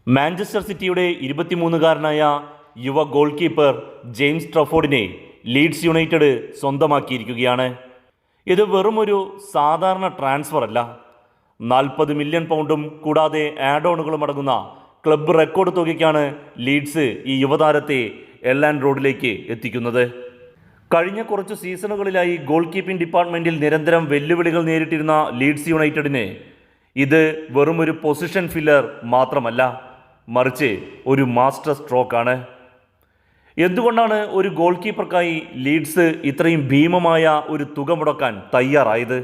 Manchester സിറ്റിയുടെ 23-കാരനായ യുവ ഗോൾ കീപ്പർ ജെയിംസ് ട്രഫോർഡിനെ ലീഡ്സ് യുണൈറ്റഡ് സ്വന്തമാക്കിയിരിക്കുകയാണ്. ഇത് വെറുമൊരു സാധാരണ ട്രാൻസ്ഫർ അല്ല. 40 മില്യൺ പൗണ്ടും കൂടാതെ ആഡ് ഓണുകളും അടങ്ങുന്ന ക്ലബ്ബ് റെക്കോർഡ് തുകയ്ക്കാണ് ലീഡ്സ് ഈ യുവതാരത്തെ എല്ലാൻഡ് റോഡിലേക്ക് എത്തിക്കുന്നത്. കഴിഞ്ഞ കുറച്ച് സീസണുകളിലായി ഗോൾ കീപ്പിംഗ് ഡിപ്പാർട്ട്മെൻറ്റിൽ നിരന്തരം വെല്ലുവിളികൾ നേരിട്ടിരുന്ന ലീഡ്സ് യുണൈറ്റഡിന് ഇത് വെറുമൊരു പൊസിഷൻ ഫില്ലർ മാത്രമല്ല, മറിച്ച് ഒരു മാസ്റ്റർ സ്ട്രോക്കാണ്. എന്തുകൊണ്ടാണ് ഒരു ഗോൾ കീപ്പർക്കായി ലീഡ്സ് ഇത്രയും ഭീമമായ ഒരു തുക മുടക്കാൻ തയ്യാറായത്?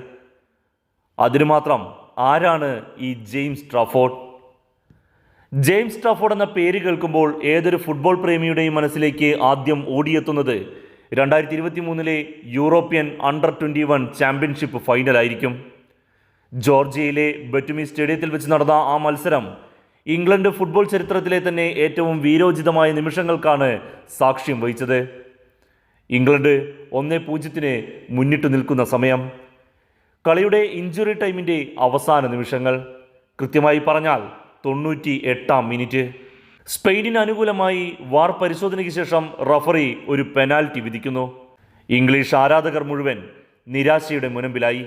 അതിനു മാത്രം ആരാണ് ഈ ജെയിംസ് ട്രഫോർഡ്? ജെയിംസ് ട്രഫോർഡ് എന്ന പേര് കേൾക്കുമ്പോൾ ഏതൊരു ഫുട്ബോൾ പ്രേമിയുടെയും മനസ്സിലേക്ക് ആദ്യം ഓടിയെത്തുന്നത് 2023 യൂറോപ്യൻ അണ്ടർ 21 ചാമ്പ്യൻഷിപ്പ് ഫൈനലായിരിക്കും. ജോർജിയയിലെ ബെറ്റുമി സ്റ്റേഡിയത്തിൽ വെച്ച് നടന്ന ആ മത്സരം ഇംഗ്ലണ്ട് ഫുട്ബോൾ ചരിത്രത്തിലെ തന്നെ ഏറ്റവും വീരോചിതമായ നിമിഷങ്ങൾക്കാണ് സാക്ഷ്യം വഹിച്ചത്. ഇംഗ്ലണ്ട് 1-0 മുന്നിട്ട് നിൽക്കുന്ന സമയം, കളിയുടെ ഇഞ്ചുറി ടൈമിൻ്റെ അവസാന നിമിഷങ്ങൾ, കൃത്യമായി പറഞ്ഞാൽ 98-ാം മിനിറ്റ്. സ്പെയിനിന് അനുകൂലമായി വാർ പരിശോധനയ്ക്ക് ശേഷം റഫറി ഒരു പെനാൽറ്റി വിധിക്കുന്നു. ഇംഗ്ലീഷ് ആരാധകർ മുഴുവൻ നിരാശയുടെ മുനമ്പിലായി.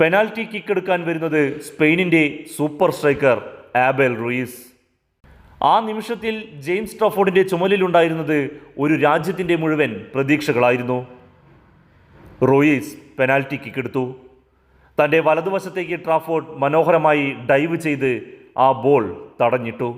പെനാൽറ്റി കിക്ക് എടുക്കാൻ വരുന്നത് സ്പെയിനിൻ്റെ സൂപ്പർ സ്ട്രൈക്കർ ആബേൽ റൂയിസ്. ആ നിമിഷത്തിൽ ജെയിംസ് ട്രഫോർഡിൻ്റെ ചുമലിലുണ്ടായിരുന്നത് ഒരു രാജ്യത്തിൻ്റെ മുഴുവൻ പ്രതീക്ഷകളായിരുന്നു. റൂയിസ് പെനാൽറ്റി കിക്ക് എടുത്തു. തൻ്റെ വലതുവശത്തേക്ക് ട്രാഫോർഡ് മനോഹരമായി ഡൈവ് ചെയ്ത് ആ ബോൾ തടഞ്ഞിട്ടു.